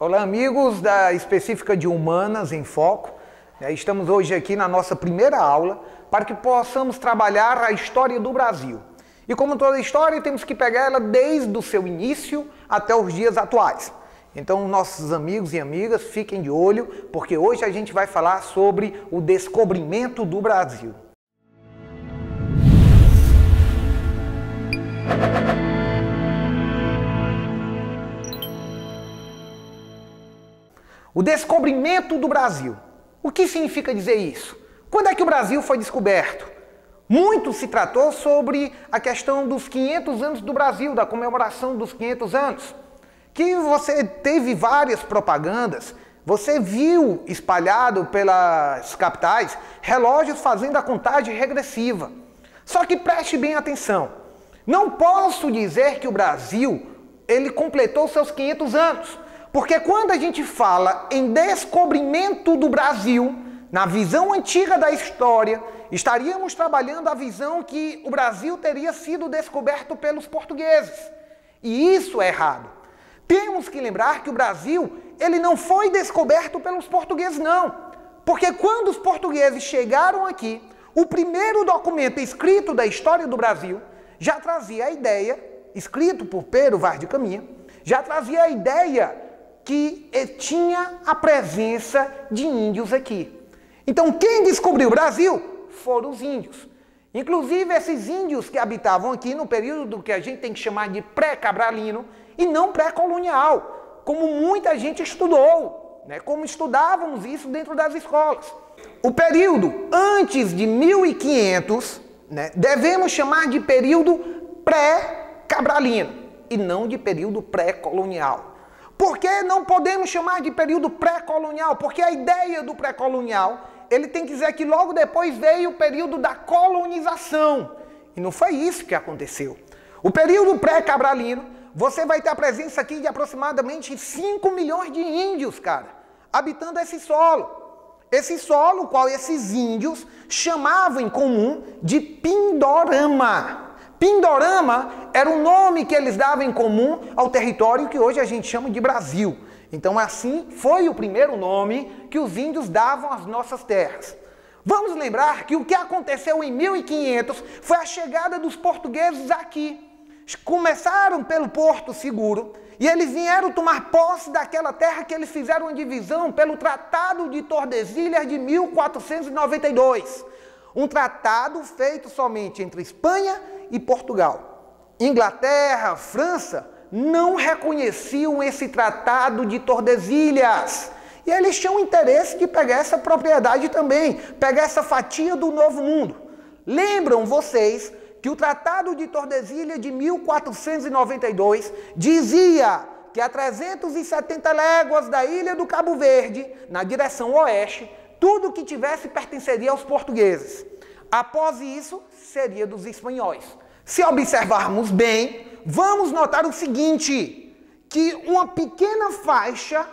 Olá, amigos da Específica de Humanas em Foco. Estamos hoje aqui na nossa primeira aula para que possamos trabalhar a história do Brasil. E como toda história, temos que pegar ela desde o seu início até os dias atuais. Então, nossos amigos e amigas, fiquem de olho, porque hoje a gente vai falar sobre o descobrimento do Brasil. O descobrimento do Brasil. O que significa dizer isso? Quando é que o Brasil foi descoberto? Muito se tratou sobre a questão dos 500 anos do Brasil, da comemoração dos 500 anos. Que você teve várias propagandas, você viu espalhado pelas capitais relógios fazendo a contagem regressiva. Só que preste bem atenção. Não posso dizer que o Brasil ele completou seus 500 anos. Porque quando a gente fala em descobrimento do Brasil, na visão antiga da história, estaríamos trabalhando a visão que o Brasil teria sido descoberto pelos portugueses. E isso é errado. Temos que lembrar que o Brasil, ele não foi descoberto pelos portugueses, não. Porque quando os portugueses chegaram aqui, o primeiro documento escrito da história do Brasil já trazia a ideia, escrito por Pero Vaz de Caminha, já trazia a ideia que tinha a presença de índios aqui. Então, quem descobriu o Brasil foram os índios. Inclusive, esses índios que habitavam aqui no período que a gente tem que chamar de pré-cabralino e não pré-colonial, como muita gente estudou, né? Como estudávamos isso dentro das escolas. O período antes de 1500, né, devemos chamar de período pré-cabralino e não de período pré-colonial. Por que não podemos chamar de período pré-colonial? Porque a ideia do pré-colonial, ele tem que dizer que logo depois veio o período da colonização. E não foi isso que aconteceu. O período pré-cabralino, você vai ter a presença aqui de aproximadamente 5 milhões de índios, cara, habitando esse solo. Esse solo, qual esses índios chamavam em comum de Pindorama. Pindorama era o nome que eles davam em comum ao território que hoje a gente chama de Brasil. Então assim foi o primeiro nome que os índios davam às nossas terras. Vamos lembrar que o que aconteceu em 1500 foi a chegada dos portugueses aqui. Começaram pelo Porto Seguro e eles vieram tomar posse daquela terra que eles fizeram uma divisão pelo Tratado de Tordesilhas de 1492. Um tratado feito somente entre Espanha e Portugal. Inglaterra, França não reconheciam esse tratado de Tordesilhas. E eles tinham interesse de pegar essa propriedade também, pegar essa fatia do Novo Mundo. Lembram vocês que o Tratado de Tordesilhas de 1492 dizia que a 370 léguas da ilha do Cabo Verde, na direção oeste, tudo que tivesse pertenceria aos portugueses. Após isso, seria dos espanhóis. Se observarmos bem, vamos notar o seguinte, que uma pequena faixa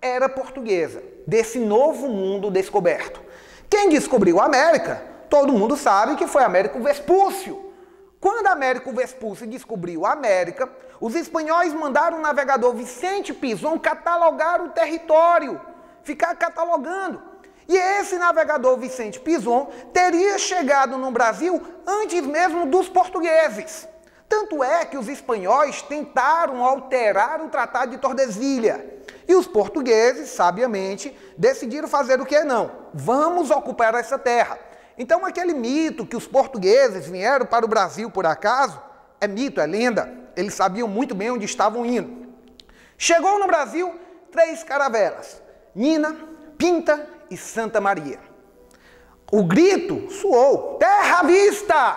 era portuguesa, desse novo mundo descoberto. Quem descobriu a América, todo mundo sabe que foi Américo Vespúcio. Quando Américo Vespúcio descobriu a América, os espanhóis mandaram o navegador Vicente Pinzón catalogar o território, ficar catalogando. E esse navegador Vicente Pinzón teria chegado no Brasil antes mesmo dos portugueses. Tanto é que os espanhóis tentaram alterar o Tratado de Tordesilhas. E os portugueses, sabiamente, decidiram fazer o que não? Vamos ocupar essa terra. Então aquele mito que os portugueses vieram para o Brasil por acaso, é mito, é lenda. Eles sabiam muito bem onde estavam indo. Chegou no Brasil 3 caravelas, Nina, Pinta e Santa Maria. O grito soou, terra à vista!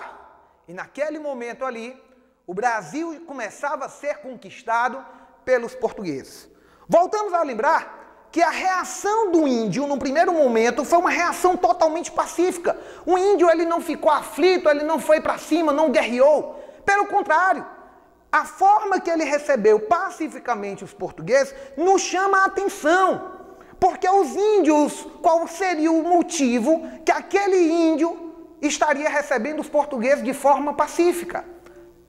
E naquele momento ali, o Brasil começava a ser conquistado pelos portugueses. Voltamos a lembrar que a reação do índio, no primeiro momento, foi uma reação totalmente pacífica. O índio ele não ficou aflito, ele não foi para cima, não guerreou. Pelo contrário, a forma que ele recebeu pacificamente os portugueses nos chama a atenção. Porque os índios, qual seria o motivo que aquele índio estaria recebendo os portugueses de forma pacífica?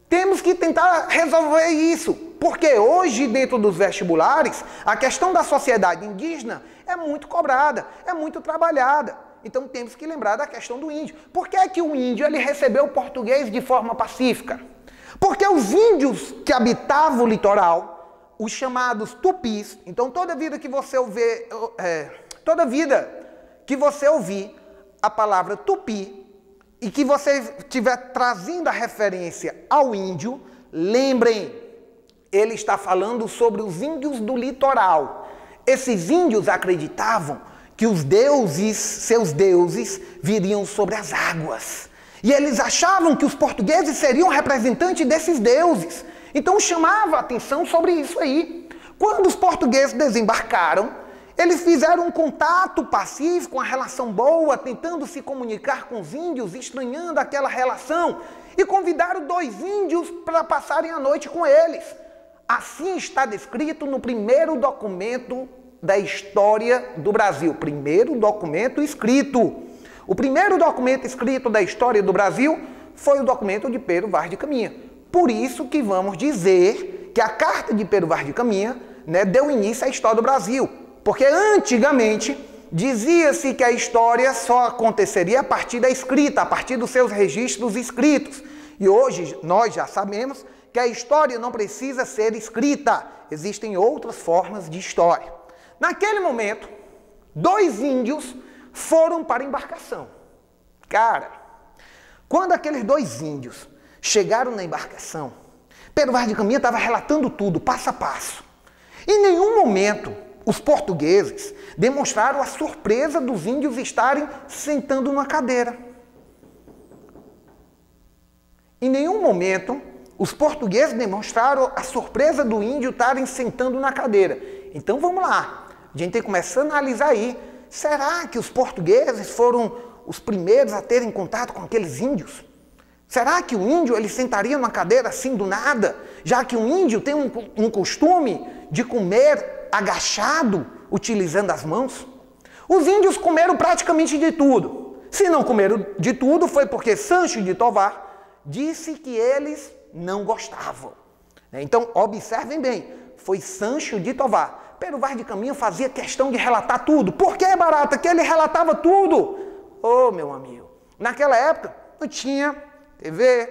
Temos que tentar resolver isso, porque hoje dentro dos vestibulares, a questão da sociedade indígena é muito cobrada, é muito trabalhada. Então temos que lembrar da questão do índio. Por que é que o índio ele recebeu o português de forma pacífica? Porque os índios que habitavam o litoral, os chamados tupis, então toda vida que você ouvir a palavra tupi, e que você estiver trazendo a referência ao índio, lembrem, ele está falando sobre os índios do litoral. Esses índios acreditavam que os deuses, seus deuses, viriam sobre as águas. E eles achavam que os portugueses seriam representantes desses deuses. Então chamava a atenção sobre isso aí. Quando os portugueses desembarcaram, eles fizeram um contato pacífico, uma relação boa, tentando se comunicar com os índios, estranhando aquela relação, e convidaram 2 índios para passarem a noite com eles. Assim está descrito no primeiro documento da história do Brasil, primeiro documento escrito. O primeiro documento escrito da história do Brasil foi o documento de Pero Vaz de Caminha. Por isso que vamos dizer que a carta de Pero Vaz de Caminha, deu início à história do Brasil. Porque antigamente dizia-se que a história só aconteceria a partir da escrita, a partir dos seus registros escritos. E hoje nós já sabemos que a história não precisa ser escrita. Existem outras formas de história. Naquele momento, 2 índios foram para a embarcação. Cara, quando aqueles 2 índios chegaram na embarcação, Pero Vaz de Caminha estava relatando tudo, passo a passo. Em nenhum momento os portugueses demonstraram a surpresa dos índios estarem sentando numa cadeira. Em nenhum momento, os portugueses demonstraram a surpresa do índio estarem sentando na cadeira. Então vamos lá, a gente tem que começar a analisar aí. Será que os portugueses foram os primeiros a terem contato com aqueles índios? Será que o índio ele sentaria numa cadeira assim do nada? Já que o índio tem um costume de comer agachado, utilizando as mãos? Os índios comeram praticamente de tudo. Se não comeram de tudo, foi porque Sancho de Tovar disse que eles não gostavam. Então, observem bem, foi Sancho de Tovar. Pero Vaz de Caminha fazia questão de relatar tudo. Por que, Barata? Que ele relatava tudo. Ô, meu amigo, naquela época não tinha TV,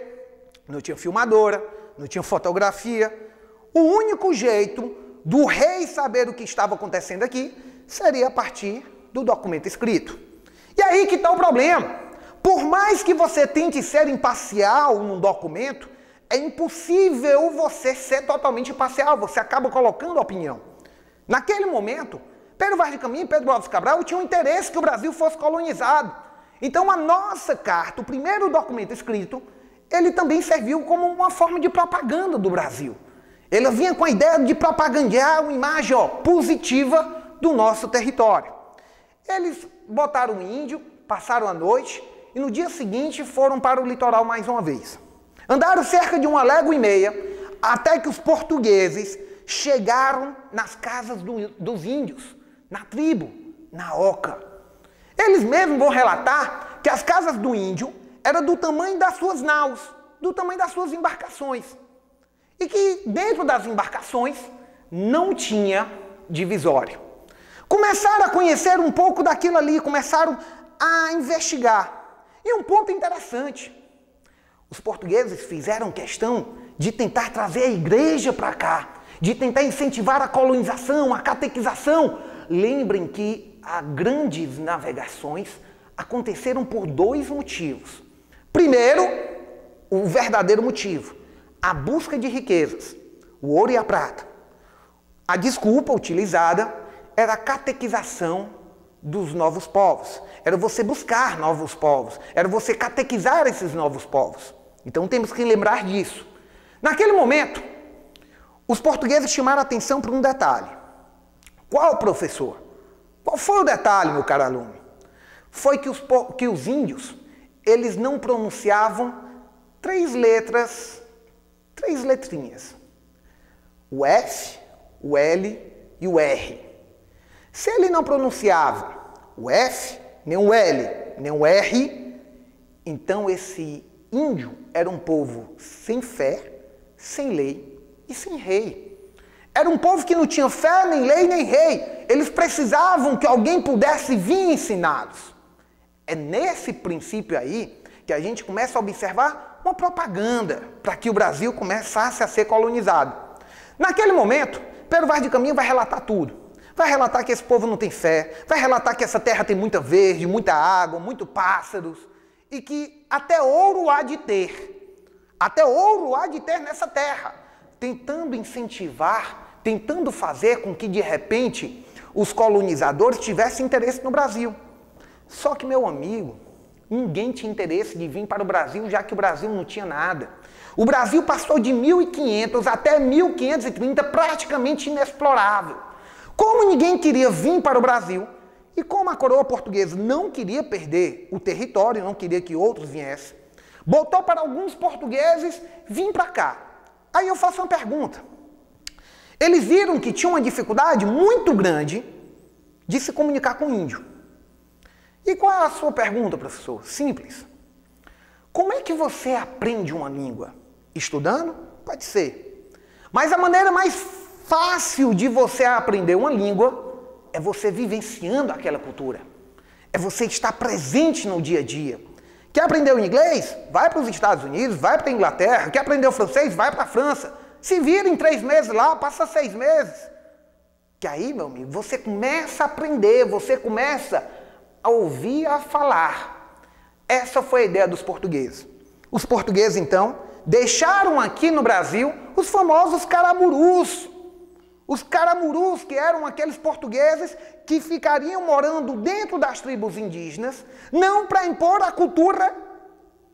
não tinha filmadora, não tinha fotografia. O único jeito do rei saber o que estava acontecendo aqui seria a partir do documento escrito. E aí que está o problema. Por mais que você tente ser imparcial num documento, é impossível você ser totalmente imparcial, você acaba colocando opinião. Naquele momento, Pero Vaz de Caminha e Pedro Álvares Cabral tinham interesse que o Brasil fosse colonizado. Então a nossa carta, o primeiro documento escrito, ele também serviu como uma forma de propaganda do Brasil. Ele vinha com a ideia de propagandear uma imagem positiva do nosso território. Eles botaram o índio, passaram a noite e no dia seguinte foram para o litoral mais uma vez. Andaram cerca de 1,5 léguas até que os portugueses chegaram nas casas dos índios, na tribo, na oca. Eles mesmos vão relatar que as casas do índio eram do tamanho das suas naus, do tamanho das suas embarcações. E que dentro das embarcações não tinha divisório. Começaram a conhecer um pouco daquilo ali, começaram a investigar. E um ponto interessante, os portugueses fizeram questão de tentar trazer a igreja para cá, de tentar incentivar a colonização, a catequização. Lembrem que as grandes navegações aconteceram por 2 motivos. Primeiro, o verdadeiro motivo, a busca de riquezas, o ouro e a prata. A desculpa utilizada era a catequização dos novos povos. Era você buscar novos povos, era você catequizar esses novos povos. Então temos que lembrar disso. Naquele momento, os portugueses chamaram a atenção para um detalhe. Qual, professor? Qual foi o detalhe, meu caro aluno? Foi que os índios, eles não pronunciavam 3 letras, 3 letrinhas. O F, o L e o R. Se ele não pronunciava o F, nem o L, nem o R, então esse índio era um povo sem fé, sem lei e sem rei. Era um povo que não tinha fé, nem lei, nem rei. Eles precisavam que alguém pudesse vir ensiná-los. É nesse princípio aí que a gente começa a observar uma propaganda para que o Brasil começasse a ser colonizado. Naquele momento, Pero Vaz de Caminha vai relatar tudo. Vai relatar que esse povo não tem fé, vai relatar que essa terra tem muita verde, muita água, muitos pássaros, e que até ouro há de ter. Até ouro há de ter nessa terra. Tentando incentivar, tentando fazer com que, de repente, os colonizadores tivessem interesse no Brasil. Só que, meu amigo, ninguém tinha interesse de vir para o Brasil, já que o Brasil não tinha nada. O Brasil passou de 1500 até 1530 praticamente inexplorável. Como ninguém queria vir para o Brasil, e como a coroa portuguesa não queria perder o território, não queria que outros viessem, botou para alguns portugueses vir para cá. Aí eu faço uma pergunta. Eles viram que tinha uma dificuldade muito grande de se comunicar com o índio. E qual é a sua pergunta, professor? Simples. Como é que você aprende uma língua? Estudando? Pode ser. Mas a maneira mais fácil de você aprender uma língua é você vivenciando aquela cultura. É você estar presente no dia a dia. Quer aprender o inglês? Vai para os Estados Unidos, vai para a Inglaterra. Quer aprender o francês? Vai para a França. Se vira em 3 meses lá, passa 6 meses. Que aí, meu amigo, você começa a aprender, você começa a ouvir, a falar. Essa foi a ideia dos portugueses. Os portugueses, então, deixaram aqui no Brasil os famosos caramurus. Os caramurus, que eram aqueles portugueses que ficariam morando dentro das tribos indígenas, não para impor a cultura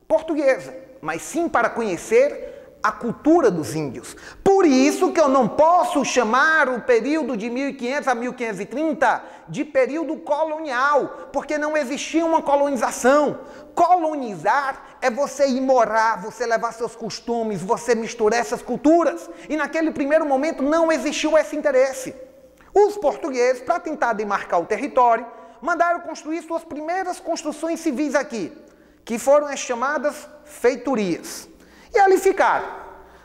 portuguesa, mas sim para conhecer a cultura dos índios. Por isso que eu não posso chamar o período de 1500 a 1530 de período colonial, porque não existia uma colonização. Colonizar é você ir morar, você levar seus costumes, você misturar essas culturas. E naquele primeiro momento não existiu esse interesse. Os portugueses, para tentar demarcar o território, mandaram construir suas primeiras construções civis aqui, que foram as chamadas feitorias. E ali ficaram.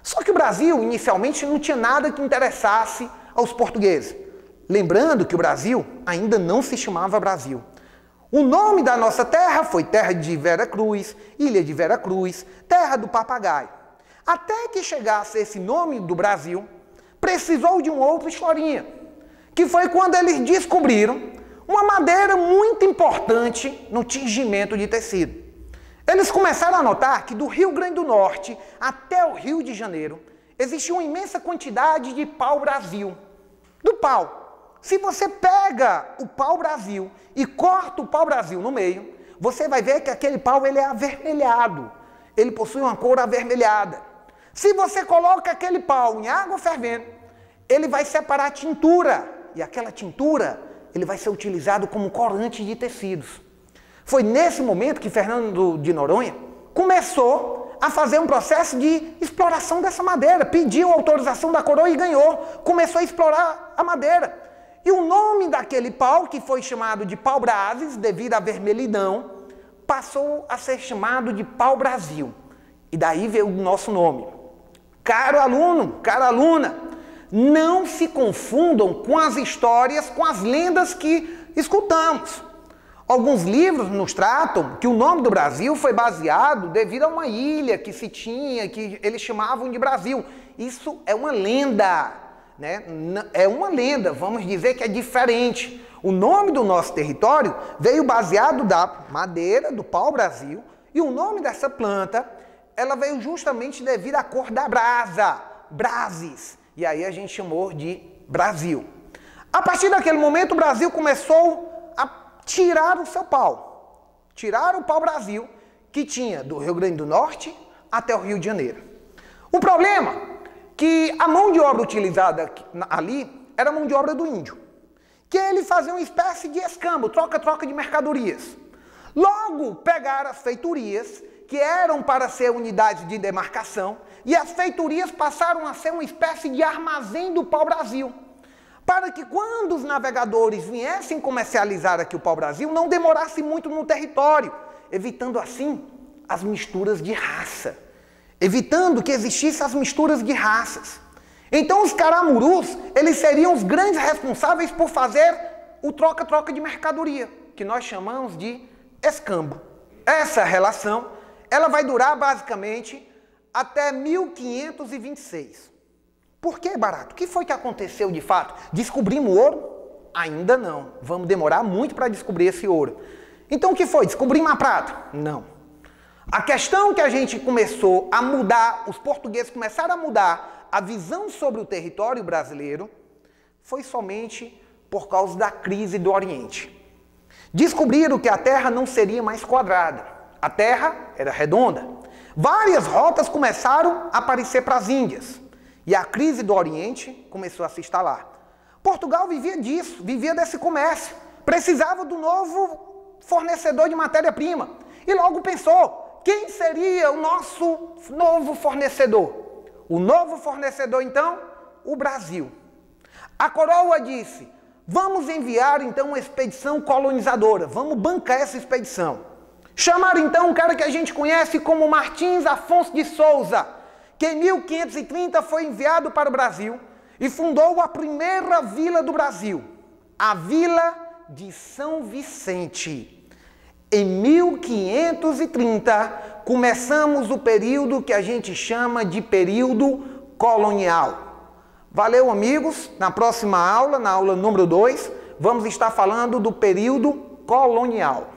Só que o Brasil, inicialmente, não tinha nada que interessasse aos portugueses. Lembrando que o Brasil ainda não se chamava Brasil. O nome da nossa terra foi Terra de Vera Cruz, Ilha de Vera Cruz, Terra do Papagaio. Até que chegasse esse nome do Brasil, precisou de uma outra historinha, que foi quando eles descobriram uma madeira muito importante no tingimento de tecido. Eles começaram a notar que do Rio Grande do Norte até o Rio de Janeiro existia uma imensa quantidade de pau-brasil. Do pau. Se você pega o pau-brasil e corta o pau-brasil no meio, você vai ver que aquele pau ele é avermelhado. Ele possui uma cor avermelhada. Se você coloca aquele pau em água fervendo, ele vai separar tintura. E aquela tintura ele vai ser utilizado como corante de tecidos. Foi nesse momento que Fernando de Noronha começou a fazer um processo de exploração dessa madeira. Pediu autorização da coroa e ganhou. Começou a explorar a madeira. E o nome daquele pau, que foi chamado de pau-brasis, devido à vermelhidão, passou a ser chamado de pau-brasil. E daí veio o nosso nome. Caro aluno, cara aluna, não se confundam com as histórias, com as lendas que escutamos. Alguns livros nos tratam que o nome do Brasil foi baseado devido a uma ilha que se tinha, que eles chamavam de Brasil. Isso é uma lenda, né? É uma lenda, vamos dizer que é diferente. O nome do nosso território veio baseado da madeira, do pau-brasil, e o nome dessa planta, ela veio justamente devido à cor da brasa, brasis, e aí a gente chamou de Brasil. A partir daquele momento o Brasil começou a tirar o seu pau. Tiraram o pau-brasil que tinha do Rio Grande do Norte até o Rio de Janeiro. O problema é que a mão de obra utilizada ali era a mão de obra do índio. que ele fazia uma espécie de escambo, troca-troca de mercadorias. Logo, pegaram as feitorias, que eram para ser unidades de demarcação, e as feitorias passaram a ser uma espécie de armazém do pau-brasil, para que quando os navegadores viessem comercializar aqui o pau-brasil, não demorasse muito no território, evitando assim as misturas de raça, evitando que existissem as misturas de raças. Então os caramurus, eles seriam os grandes responsáveis por fazer o troca-troca de mercadoria, que nós chamamos de escambo. Essa relação, ela vai durar basicamente até 1526. Por que, Barato? O que foi que aconteceu de fato? Descobrimos ouro? Ainda não. Vamos demorar muito para descobrir esse ouro. Então o que foi? Descobrimos a prata? Não. A questão que a gente começou a mudar, os portugueses começaram a mudar a visão sobre o território brasileiro, foi somente por causa da crise do Oriente. Descobriram que a Terra não seria mais quadrada. A Terra era redonda. Várias rotas começaram a aparecer para as Índias. E a crise do Oriente começou a se instalar. Portugal vivia disso, vivia desse comércio. Precisava do novo fornecedor de matéria-prima. E logo pensou, quem seria o nosso novo fornecedor? O novo fornecedor, então, o Brasil. A coroa disse, vamos enviar, então, uma expedição colonizadora. Vamos bancar essa expedição. Chamaram, então, um cara que a gente conhece como Martins Afonso de Souza, que em 1530 foi enviado para o Brasil e fundou a primeira vila do Brasil, a Vila de São Vicente. Em 1530, começamos o período que a gente chama de período colonial. Valeu, amigos. Na próxima aula, na aula número 2, vamos estar falando do período colonial.